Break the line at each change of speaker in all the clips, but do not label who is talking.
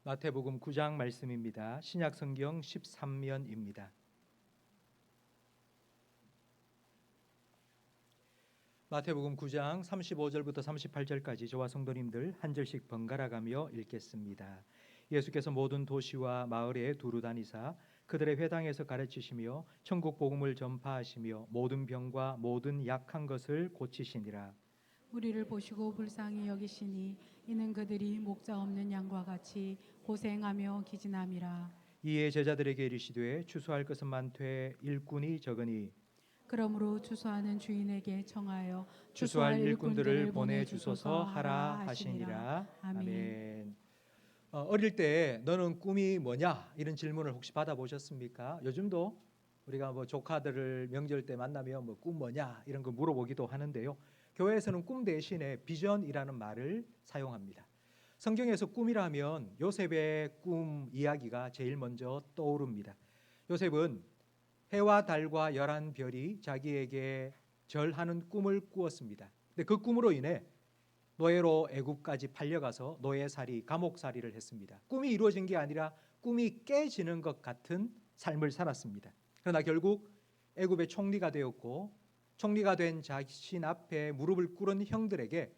마태복음 9장 말씀입니다. 신약성경 13면입니다. 마태복음 9장 35절부터 38절까지 저와 성도님들 한 절씩 번갈아 가며 읽겠습니다. 예수께서 모든 도시와 마을에 두루 다니사 그들의 회당에서 가르치시며 천국 복음을 전파하시며 모든 병과 모든 약한 것을 고치시니라.
우리를 보시고 불쌍히 여기시니 이는 그들이 목자 없는 양과 같이 고생하며 기진함이라.
이에 제자들에게 이르시되 추수할 것은 많되 일꾼이 적으니
그러므로 추수하는 주인에게 청하여
추수할 일꾼들을 보내주소서 하라 하시니라. 아멘. 어릴 때 너는 꿈이 뭐냐? 이런 질문을 혹시 받아보셨습니까? 요즘도 우리가 조카들을 명절 때 만나면 꿈 뭐냐? 이런 거 물어보기도 하는데요. 교회에서는 꿈 대신에 비전이라는 말을 사용합니다. 성경에서 꿈이라 하면 요셉의 꿈 이야기가 제일 먼저 떠오릅니다. 요셉은 해와 달과 11별이 자기에게 절하는 꿈을 꾸었습니다. 근데 그 꿈으로 인해 노예로 애굽까지 팔려가서 노예살이, 감옥살이를 했습니다. 꿈이 이루어진 게 아니라 꿈이 깨지는 것 같은 삶을 살았습니다. 그러나 결국 애굽의 총리가 되었고 총리가 된 자신 앞에 무릎을 꿇은 형들에게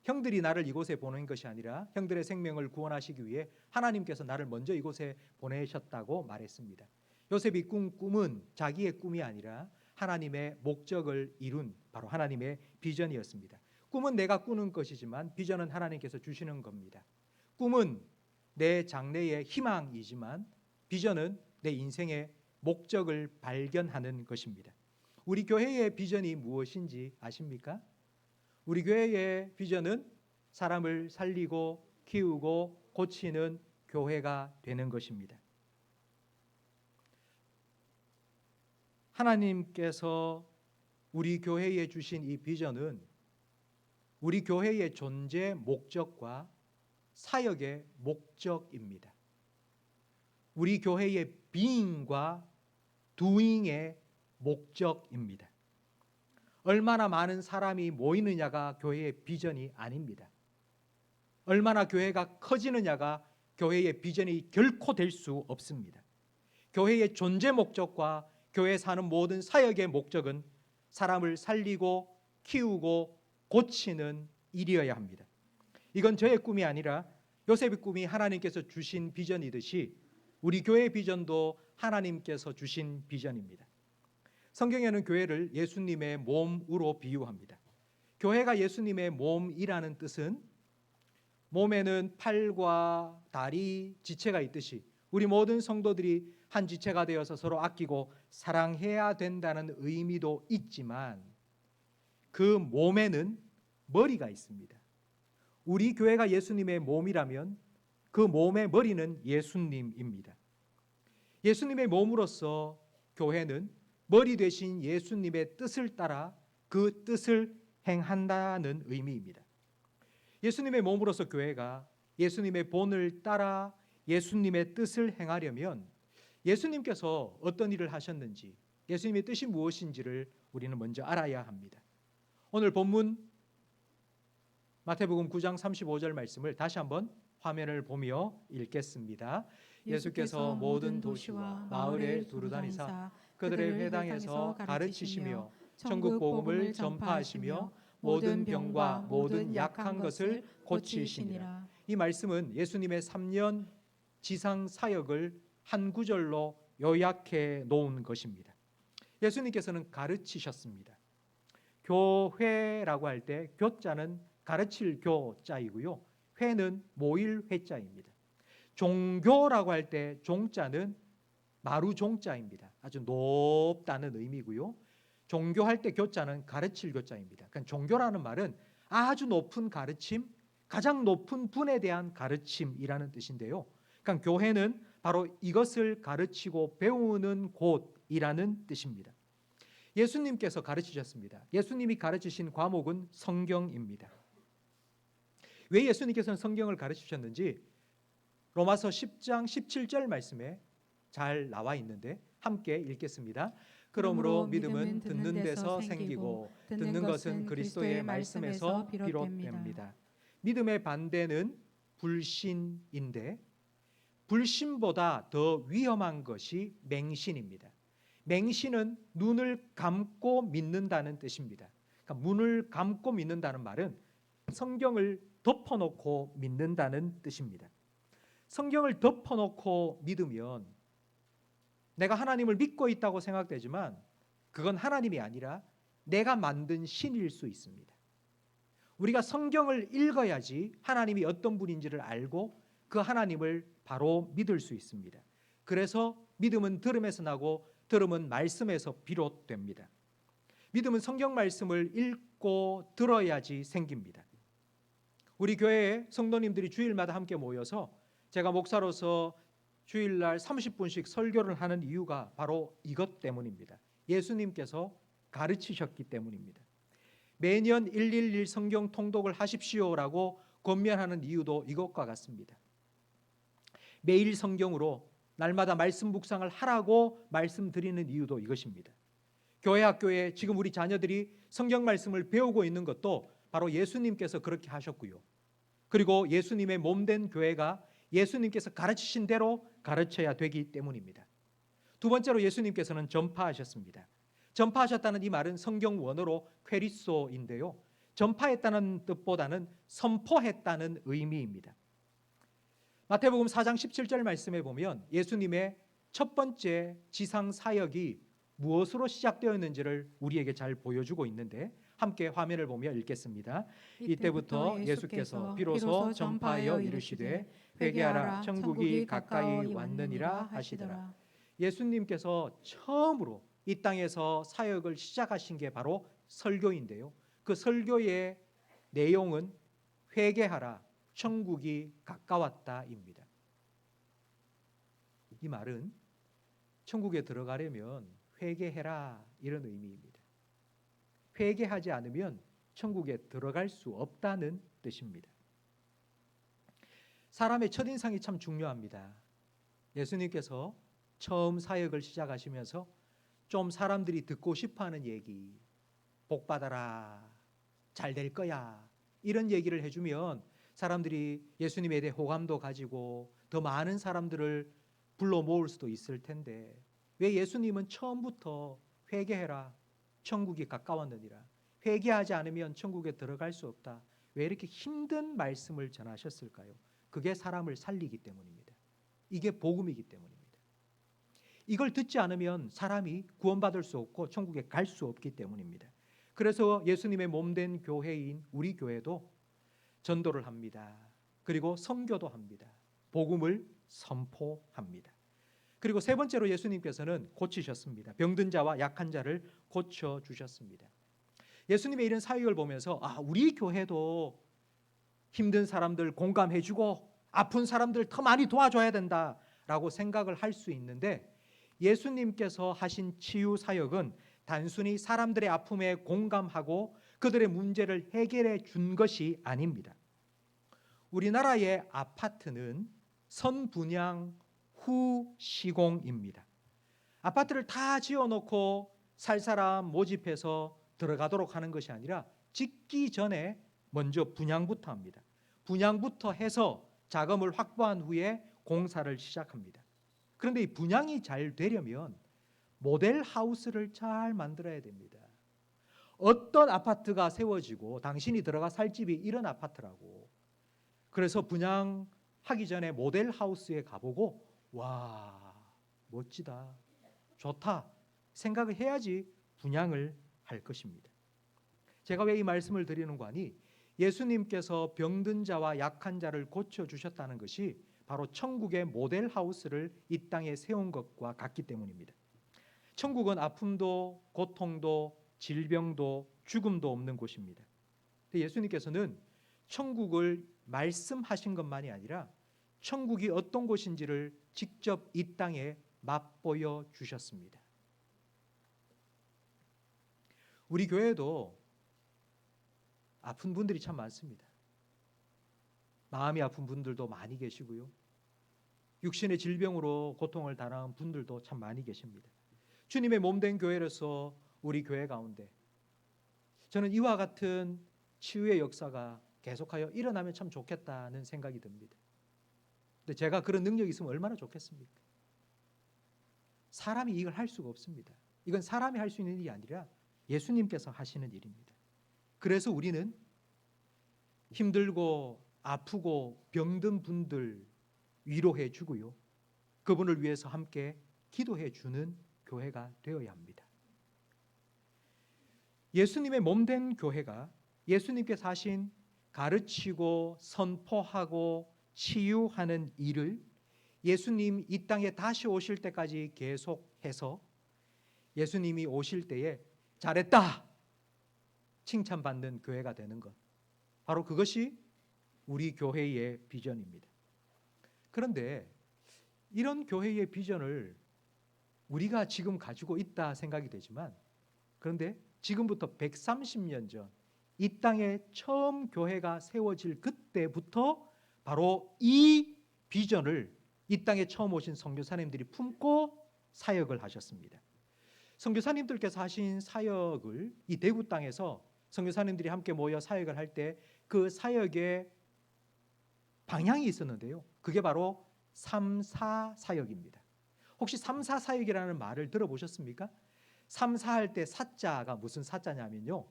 형들이 나를 이곳에 보낸 것이 아니라 형들의 생명을 구원하시기 위해 하나님께서 나를 먼저 이곳에 보내셨다고 말했습니다. 요셉이 꾼 꿈은 자기의 꿈이 아니라 하나님의 목적을 이룬 바로 하나님의 비전이었습니다. 꿈은 내가 꾸는 것이지만 비전은 하나님께서 주시는 겁니다. 꿈은 내 장래의 희망이지만 비전은 내 인생의 목적을 발견하는 것입니다. 우리 교회의 비전이 무엇인지 아십니까? 우리 교회의 비전은 사람을 살리고 키우고 고치는 교회가 되는 것입니다. 하나님께서 우리 교회에 주신 이 비전은 우리 교회의 존재 목적과 사역의 목적입니다. 우리 교회의 being과 doing의 목적입니다. 얼마나 많은 사람이 모이느냐가 교회의 비전이 아닙니다. 얼마나 교회가 커지느냐가 교회의 비전이 결코 될 수 없습니다. 교회의 존재 목적과 교회 사는 모든 사역의 목적은 사람을 살리고 키우고 고치는 일이어야 합니다. 이건 저의 꿈이 아니라 요셉의 꿈이 하나님께서 주신 비전이듯이 우리 교회의 비전도 하나님께서 주신 비전입니다. 성경에는 교회를 예수님의 몸으로 비유합니다. 교회가 예수님의 몸이라는 뜻은 몸에는 팔과 다리, 지체가 있듯이 우리 모든 성도들이 한 지체가 되어서 서로 아끼고 사랑해야 된다는 의미도 있지만 그 몸에는 머리가 있습니다. 우리 교회가 예수님의 몸이라면 그 몸의 머리는 예수님입니다. 예수님의 몸으로서 교회는 머리 되신 예수님의 뜻을 따라 그 뜻을 행한다는 의미입니다. 예수님의 몸으로서 교회가 예수님의 본을 따라 예수님의 뜻을 행하려면 예수님께서 어떤 일을 하셨는지, 예수님의 뜻이 무엇인지를 우리는 먼저 알아야 합니다. 오늘 본문 마태복음 9장 35절 말씀을 다시 한번 화면을 보며 읽겠습니다. 예수께서 모든 도시와 마을에 두루 다니사 그들의 회당에서 가르치시며 천국 복음을 전파하시며 모든 병과 모든 약한 것을 고치시니라. 이 말씀은 예수님의 3년 지상 사역을 한 구절로 요약해 놓은 것입니다. 예수님께서는 가르치셨습니다. 교회라고 할 때 교자는 가르칠 교자이고요. 회는 모일 회자입니다. 종교라고 할 때 종자는 마루 종자입니다. 아주 높다는 의미고요. 종교할 때 교자는 가르칠 교자입니다. 그러니까 종교라는 말은 아주 높은 가르침, 가장 높은 분에 대한 가르침이라는 뜻인데요. 그러니까 교회는 바로 이것을 가르치고 배우는 곳이라는 뜻입니다. 예수님께서 가르치셨습니다. 예수님이 가르치신 과목은 성경입니다. 왜 예수님께서는 성경을 가르치셨는지 로마서 10장 17절 말씀에 잘 나와 있는데 함께 읽겠습니다. 그러므로 믿음은 듣는 데서 생기고 듣는 것은 그리스도의 말씀에서 비롯됩니다. 믿음의 반대는 불신인데 불신보다 더 위험한 것이 맹신입니다. 맹신은 눈을 감고 믿는다는 뜻입니다. 그러니까 문을 감고 믿는다는 말은 성경을 덮어놓고 믿는다는 뜻입니다. 성경을 덮어놓고 믿으면 내가 하나님을 믿고 있다고 생각되지만 그건 하나님이 아니라 내가 만든 신일 수 있습니다. 우리가 성경을 읽어야지 하나님이 어떤 분인지를 알고 그 하나님을 바로 믿을 수 있습니다. 그래서 믿음은 들음에서 나고 들음은 말씀에서 비롯됩니다. 믿음은 성경 말씀을 읽고 들어야지 생깁니다. 우리 교회에 성도님들이 주일마다 함께 모여서 제가 목사로서 주일날 30분씩 설교를 하는 이유가 바로 이것 때문입니다. 예수님께서 가르치셨기 때문입니다. 매년 111 성경 통독을 하십시오라고 권면하는 이유도 이것과 같습니다. 매일 성경으로 날마다 말씀 묵상을 하라고 말씀드리는 이유도 이것입니다. 교회 학교에 지금 우리 자녀들이 성경 말씀을 배우고 있는 것도 바로 예수님께서 그렇게 하셨고요. 그리고 예수님의 몸된 교회가 예수님께서 가르치신 대로 가르쳐야 되기 때문입니다. 두 번째로 예수님께서는 전파하셨습니다. 전파하셨다는 이 말은 성경 원어로 퀘리소인데요. 전파했다는 뜻보다는 선포했다는 의미입니다. 마태복음 4장 17절 말씀에 보면 예수님의 첫 번째 지상 사역이 무엇으로 시작되었는지를 우리에게 잘 보여주고 있는데 함께 화면을 보며 읽겠습니다. 이때부터 예수께서 비로소 전파하여 이르시되 회개하라 천국이 가까이 왔느니라 하시더라. 예수님께서 처음으로 이 땅에서 사역을 시작하신 게 바로 설교인데요. 그 설교의 내용은 회개하라 천국이 가까웠다입니다. 이 말은 천국에 들어가려면 회개해라 이런 의미입니다. 회개하지 않으면 천국에 들어갈 수 없다는 뜻입니다. 사람의 첫인상이 참 중요합니다. 예수님께서 처음 사역을 시작하시면서 좀 사람들이 듣고 싶어하는 얘기, 복 받아라, 잘 될 거야 이런 얘기를 해주면 사람들이 예수님에 대해 호감도 가지고 더 많은 사람들을 불러 모을 수도 있을 텐데 왜 예수님은 처음부터 회개해라 천국이 가까웠느니라 회개하지 않으면 천국에 들어갈 수 없다 왜 이렇게 힘든 말씀을 전하셨을까요? 그게 사람을 살리기 때문입니다. 이게 복음이기 때문입니다. 이걸 듣지 않으면 사람이 구원받을 수 없고 천국에 갈 수 없기 때문입니다. 그래서 예수님의 몸된 교회인 우리 교회도 전도를 합니다. 그리고 선교도 합니다. 복음을 선포합니다. 그리고 세 번째로 예수님께서는 고치셨습니다. 병든 자와 약한 자를 고쳐주셨습니다. 예수님의 이런 사역을 보면서 우리 교회도 힘든 사람들 공감해주고 아픈 사람들 더 많이 도와줘야 된다라고 생각을 할 수 있는데 예수님께서 하신 치유 사역은 단순히 사람들의 아픔에 공감하고 그들의 문제를 해결해 준 것이 아닙니다. 우리나라의 아파트는 선분양 후 시공입니다. 아파트를 다 지어놓고 살 사람 모집해서 들어가도록 하는 것이 아니라 짓기 전에 먼저 분양부터 합니다. 분양부터 해서 자금을 확보한 후에 공사를 시작합니다. 그런데 이 분양이 잘 되려면 모델 하우스를 잘 만들어야 됩니다. 어떤 아파트가 세워지고 당신이 들어가 살 집이 이런 아파트라고. 그래서 분양하기 전에 모델 하우스에 가보고 와 멋지다 좋다 생각을 해야지 분양을 할 것입니다. 제가 왜 이 말씀을 드리는 거니 예수님께서 병든 자와 약한 자를 고쳐주셨다는 것이 바로 천국의 모델 하우스를 이 땅에 세운 것과 같기 때문입니다. 천국은 아픔도 고통도 질병도 죽음도 없는 곳입니다. 예수님께서는 천국을 말씀하신 것만이 아니라 천국이 어떤 곳인지를 직접 이 땅에 맛보여 주셨습니다. 우리 교회도 아픈 분들이 참 많습니다. 마음이 아픈 분들도 많이 계시고요. 육신의 질병으로 고통을 당한 분들도 참 많이 계십니다. 주님의 몸된 교회로서 우리 교회 가운데 저는 이와 같은 치유의 역사가 계속하여 일어나면 참 좋겠다는 생각이 듭니다. 근데 제가 그런 능력이 있으면 얼마나 좋겠습니까? 사람이 이걸 할 수가 없습니다. 이건 사람이 할 수 있는 일이 아니라 예수님께서 하시는 일입니다. 그래서 우리는 힘들고 아프고 병든 분들 위로해 주고요. 그분을 위해서 함께 기도해 주는 교회가 되어야 합니다. 예수님의 몸된 교회가 예수님께서 하신 가르치고 선포하고 치유하는 일을 예수님 이 땅에 다시 오실 때까지 계속해서 예수님이 오실 때에 잘했다 칭찬받는 교회가 되는 것, 바로 그것이 우리 교회의 비전입니다. 그런데 이런 교회의 비전을 우리가 지금 가지고 있다 생각이 되지만, 그런데 지금부터 130년 전 이 땅에 처음 교회가 세워질 그때부터 바로 이 비전을 이 땅에 처음 오신 선교사님들이 품고 사역을 하셨습니다. 선교사님들께서 하신 사역을 이 대구 땅에서 선교사님들이 함께 모여 사역을 할 때 그 사역의 방향이 있었는데요. 그게 바로 3사 사역입니다. 혹시 3사 사역이라는 말을 들어보셨습니까? 3사 할 때 사자가 무슨 사자냐면요,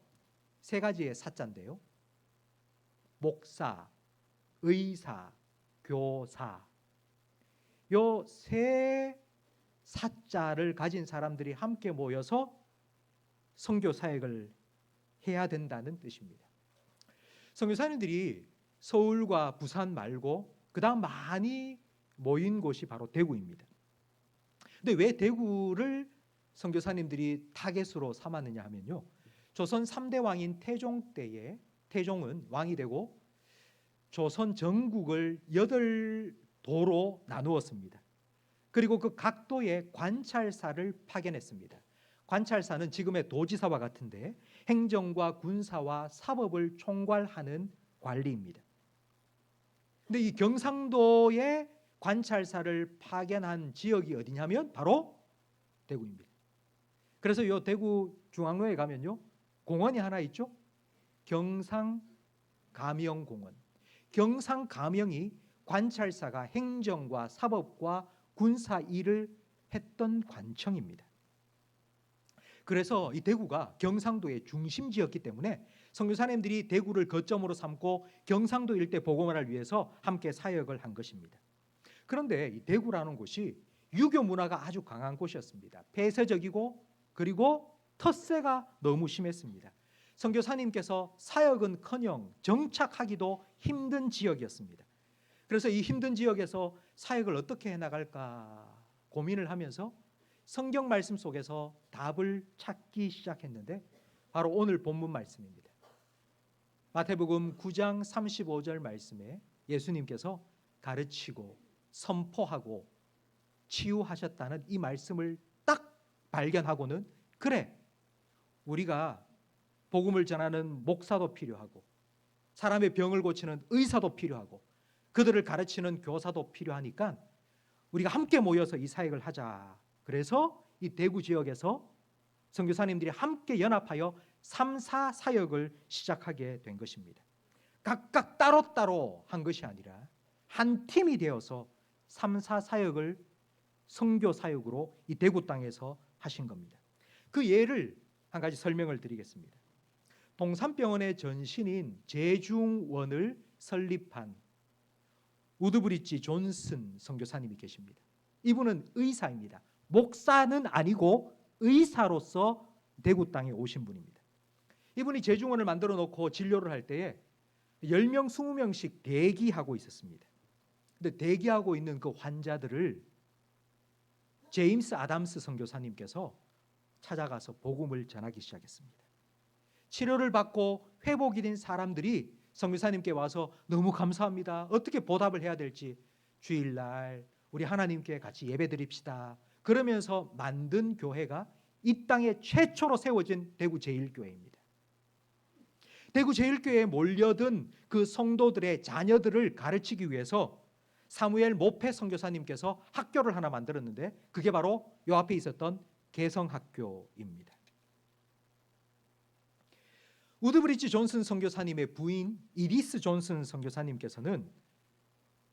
세 가지의 사자인데요. 목사, 의사, 교사, 요 세 사자를 가진 사람들이 함께 모여서 선교 사역을 해야 된다는 뜻입니다. 선교사님들이 서울과 부산 말고 그 다음 많이 모인 곳이 바로 대구입니다. 근데 왜 대구를 선교사님들이 타겟으로 삼았느냐 하면요, 조선 3대 왕인 태종 때에 태종은 왕이 되고 조선 전국을 8도로 나누었습니다. 그리고 그 각 도에 관찰사를 파견했습니다. 관찰사는 지금의 도지사와 같은데 행정과 군사와 사법을 총괄하는 관리입니다. 근데 이 경상도에 관찰사를 파견한 지역이 어디냐면 바로 대구입니다. 그래서 이 대구 중앙로에 가면요, 공원이 하나 있죠. 경상감영공원. 경상감영이 관찰사가 행정과 사법과 군사 일을 했던 관청입니다. 그래서 이 대구가 경상도의 중심지였기 때문에 선교사님들이 대구를 거점으로 삼고 경상도 일대 복음화를 위해서 함께 사역을 한 것입니다. 그런데 이 대구라는 곳이 유교 문화가 아주 강한 곳이었습니다. 폐쇄적이고 그리고 텃세가 너무 심했습니다. 선교사님께서 사역은커녕 정착하기도 힘든 지역이었습니다. 그래서 이 힘든 지역에서 사역을 어떻게 해나갈까 고민을 하면서 성경 말씀 속에서 답을 찾기 시작했는데 바로 오늘 본문 말씀입니다. 마태복음 9장 35절 말씀에 예수님께서 가르치고 선포하고 치유하셨다는 이 말씀을 딱 발견하고는, 그래, 우리가 복음을 전하는 목사도 필요하고 사람의 병을 고치는 의사도 필요하고 그들을 가르치는 교사도 필요하니까 우리가 함께 모여서 이 사역을 하자. 그래서 이 대구 지역에서 선교사님들이 함께 연합하여 3사 사역을 시작하게 된 것입니다. 각각 따로따로 한 것이 아니라 한 팀이 되어서 3사 사역을 선교 사역으로 이 대구 땅에서 하신 겁니다. 그 예를 한 가지 설명을 드리겠습니다. 동산병원의 전신인 제중원을 설립한 우드브리지 존슨 선교사님이 계십니다. 이분은 의사입니다. 목사는 아니고 의사로서 대구 땅에 오신 분입니다. 이분이 제중원을 만들어 놓고 진료를 할 때에 10명, 20명씩 대기하고 있었습니다. 근데 대기하고 있는 그 환자들을 제임스 아담스 선교사님께서 찾아가서 복음을 전하기 시작했습니다. 치료를 받고 회복이 된 사람들이 선교사님께 와서 너무 감사합니다. 어떻게 보답을 해야 될지, 주일날 우리 하나님께 같이 예배드립시다. 그러면서 만든 교회가 이 땅에 최초로 세워진 대구 제1교회입니다. 대구 제1교회에 몰려든 그 성도들의 자녀들을 가르치기 위해서 사무엘 모페 선교사님께서 학교를 하나 만들었는데 그게 바로 요 앞에 있었던 개성학교입니다. 우드브리지 존슨 선교사님의 부인 이리스 존슨 선교사님께서는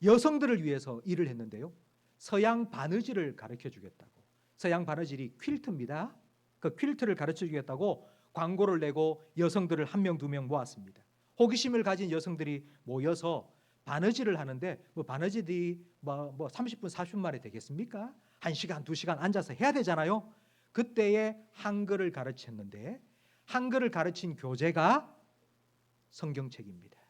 여성들을 위해서 일을 했는데요. 서양 바느질을 가르쳐 주겠다고. 서양 바느질이 퀼트입니다. 그 퀼트를 가르쳐 주겠다고 광고를 내고 여성들을 한 명, 두 명 모았습니다. 호기심을 가진 여성들이 모여서 바느질을 하는데 바느질이 30분, 40분 만에 되겠습니까? 1시간, 2시간 앉아서 해야 되잖아요. 그때에 한글을 가르쳤는데 한글을 가르친 교재가 성경책입니다.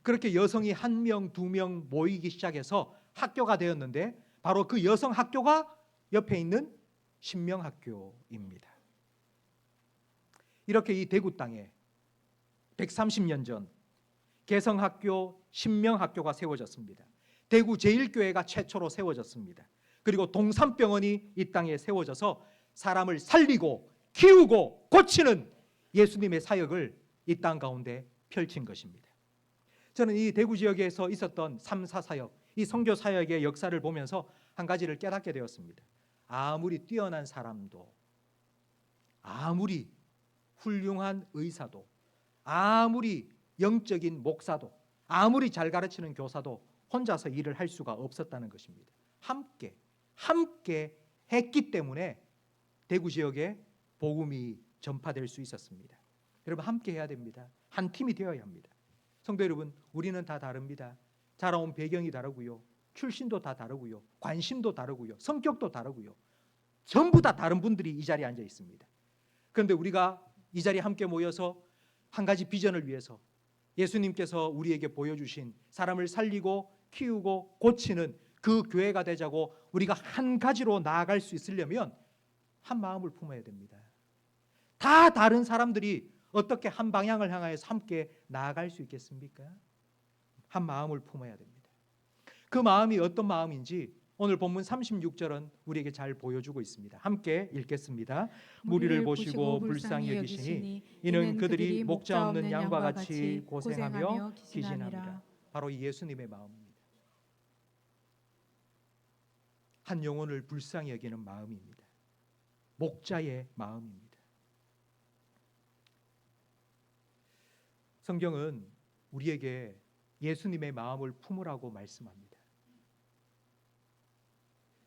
그렇게 여성이 1명, 2명 모이기 시작해서 학교가 되었는데 바로 그 여성 학교가 옆에 있는 신명학교입니다. 이렇게 이 대구 땅에 130년 전 개성학교, 신명학교가 세워졌습니다. 대구 제1교회가 최초로 세워졌습니다. 그리고 동산병원이 이 땅에 세워져서 사람을 살리고 키우고 고치는 예수님의 사역을 이 땅 가운데 펼친 것입니다. 저는 이 대구 지역에서 있었던 3사 사역, 이 선교 사역의 역사를 보면서 한 가지를 깨닫게 되었습니다. 아무리 뛰어난 사람도, 아무리 훌륭한 의사도, 아무리 영적인 목사도, 아무리 잘 가르치는 교사도 혼자서 일을 할 수가 없었다는 것입니다. 함께 했기 때문에 대구 지역에 복음이 전파될 수 있었습니다. 여러분, 함께 해야 됩니다. 한 팀이 되어야 합니다. 성도 여러분, 우리는 다 다릅니다. 자라온 배경이 다르고요, 출신도 다 다르고요, 관심도 다르고요, 성격도 다르고요, 전부 다 다른 분들이 이 자리에 앉아 있습니다. 그런데 우리가 이 자리에 함께 모여서 한 가지 비전을 위해서 예수님께서 우리에게 보여주신 사람을 살리고 키우고 고치는 그 교회가 되자고 우리가 한 가지로 나아갈 수 있으려면 한 마음을 품어야 됩니다. 다 다른 사람들이 어떻게 한 방향을 향하여서 함께 나아갈 수 있겠습니까? 한 마음을 품어야 됩니다. 그 마음이 어떤 마음인지 오늘 본문 36절은 우리에게 잘 보여주고 있습니다. 함께 읽겠습니다. 무리를 보시고 불쌍히 여기시니 이는 그들이 목자 없는 양과 같이 고생하며 기진함이라. 바로 이 예수님의 마음입니다. 한 영혼을 불쌍히 여기는 마음입니다. 목자의 마음입니다. 성경은 우리에게 예수님의 마음을 품으라고 말씀합니다.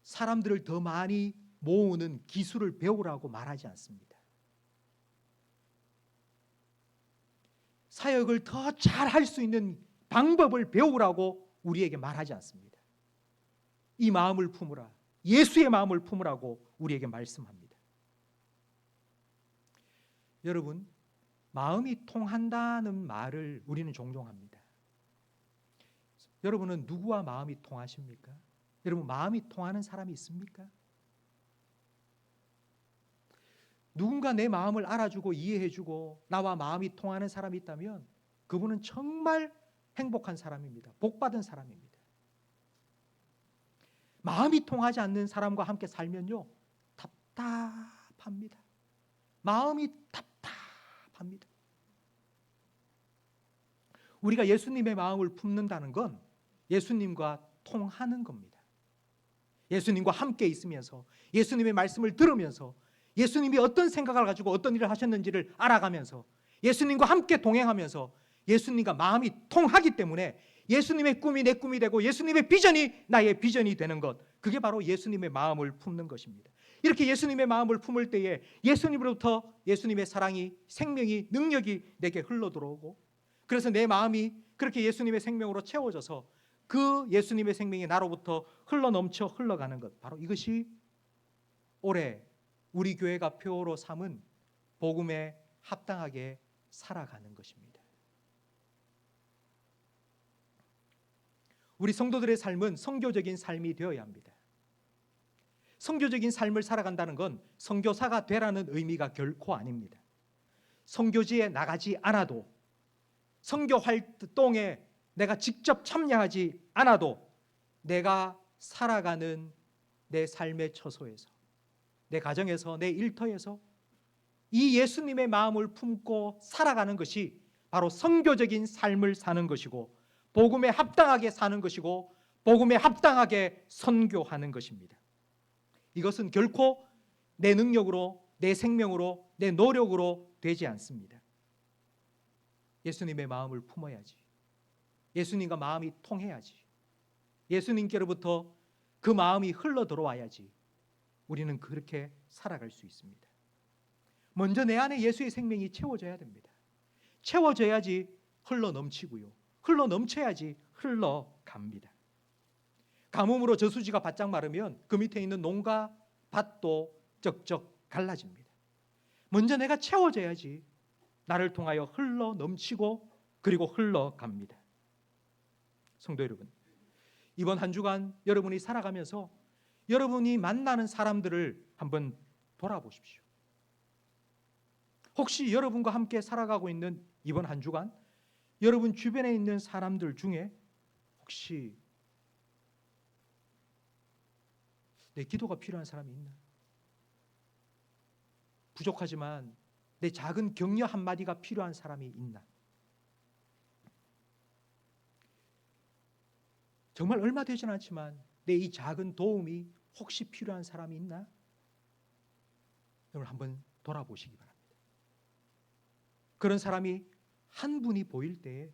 사람들을 더 많이 모으는 기술을 배우라고 말하지 않습니다. 사역을 더 잘할 수 있는 방법을 배우라고 우리에게 말하지 않습니다. 이 마음을 품으라, 예수의 마음을 품으라고 우리에게 말씀합니다. 여러분, 마음이 통한다는 말을 우리는 종종 합니다. 여러분은 누구와 마음이 통하십니까? 여러분, 마음이 통하는 사람이 있습니까? 누군가 내 마음을 알아주고 이해해주고 나와 마음이 통하는 사람이 있다면 그분은 정말 행복한 사람입니다. 복받은 사람입니다. 마음이 통하지 않는 사람과 함께 살면요, 답답합니다. 마음이 답답합니다. 우리가 예수님의 마음을 품는다는 건 예수님과 통하는 겁니다. 예수님과 함께 있으면서 예수님의 말씀을 들으면서 예수님이 어떤 생각을 가지고 어떤 일을 하셨는지를 알아가면서 예수님과 함께 동행하면서 예수님과 마음이 통하기 때문에 예수님의 꿈이 내 꿈이 되고 예수님의 비전이 나의 비전이 되는 것, 그게 바로 예수님의 마음을 품는 것입니다. 이렇게 예수님의 마음을 품을 때에 예수님으로부터 예수님의 사랑이, 생명이, 능력이 내게 흘러들어오고, 그래서 내 마음이 그렇게 예수님의 생명으로 채워져서 그 예수님의 생명이 나로부터 흘러넘쳐 흘러가는 것, 바로 이것이 올해 우리 교회가 표로 삼은 복음에 합당하게 살아가는 것입니다. 우리 성도들의 삶은 선교적인 삶이 되어야 합니다. 선교적인 삶을 살아간다는 건 선교사가 되라는 의미가 결코 아닙니다. 선교지에 나가지 않아도, 선교 활동에 내가 직접 참여하지 않아도 내가 살아가는 내 삶의 처소에서, 내 가정에서, 내 일터에서 이 예수님의 마음을 품고 살아가는 것이 바로 선교적인 삶을 사는 것이고, 복음에 합당하게 사는 것이고, 복음에 합당하게 선교하는 것입니다. 이것은 결코 내 능력으로, 내 생명으로, 내 노력으로 되지 않습니다. 예수님의 마음을 품어야지. 예수님과 마음이 통해야지. 예수님께로부터 그 마음이 흘러 들어와야지 우리는 그렇게 살아갈 수 있습니다. 먼저 내 안에 예수의 생명이 채워져야 됩니다. 채워져야지 흘러 넘치고요. 흘러 넘쳐야지 흘러갑니다. 가뭄으로 저수지가 바짝 마르면 그 밑에 있는 농가 밭도 쩍쩍 갈라집니다. 먼저 내가 채워져야지 나를 통하여 흘러 넘치고 그리고 흘러갑니다. 성도 여러분, 이번 한 주간 여러분이 살아가면서 여러분이 만나는 사람들을 한번 돌아보십시오. 혹시 여러분과 함께 살아가고 있는 이번 한 주간 여러분 주변에 있는 사람들 중에 혹시 내 기도가 필요한 사람이 있나? 부족하지만 내 작은 격려 한마디가 필요한 사람이 있나? 정말 얼마 되진 않지만 내 이 작은 도움이 혹시 필요한 사람이 있나? 여러분 한번 돌아보시기 바랍니다. 그런 사람이 한 분이 보일 때에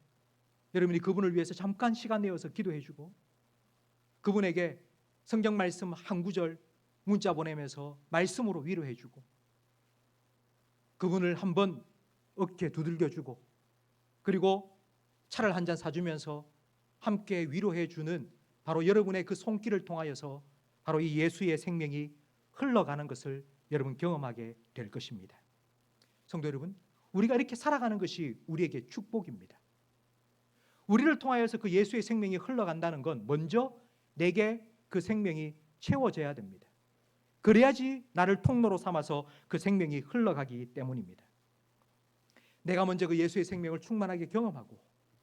여러분이 그분을 위해서 잠깐 시간 내어서 기도해주고 그분에게 성경 말씀 한 구절 문자 보내면서 말씀으로 위로해주고 그분을 한번 어깨 두들겨주고 그리고 차를 한 잔 사주면서 함께 위로해주는 바로 여러분의 그 손길을 통하여서 바로 이 예수의 생명이 흘러가는 것을 여러분 경험하게 될 것입니다. 성도 여러분, 우리가 이렇게 살아가는 것이 우리에게 축복입니다. 우리를 통하여서 그 예수의 생명이 흘러간다는 건 먼저 내게 그 생명이 채워져야 됩니다. 그래야지 나를 통로로 삼아서 그 생명이 흘러가기 때문입니다. 내가 먼저 그 예수의 생명을 충만하게 경험하고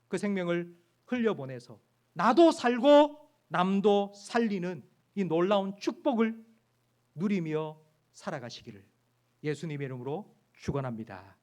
그 생명을 흘려보내서 나도 살고 남도 살리는 이 놀라운 축복을 누리며 살아가시기를 예수님의 이름으로 축원합니다.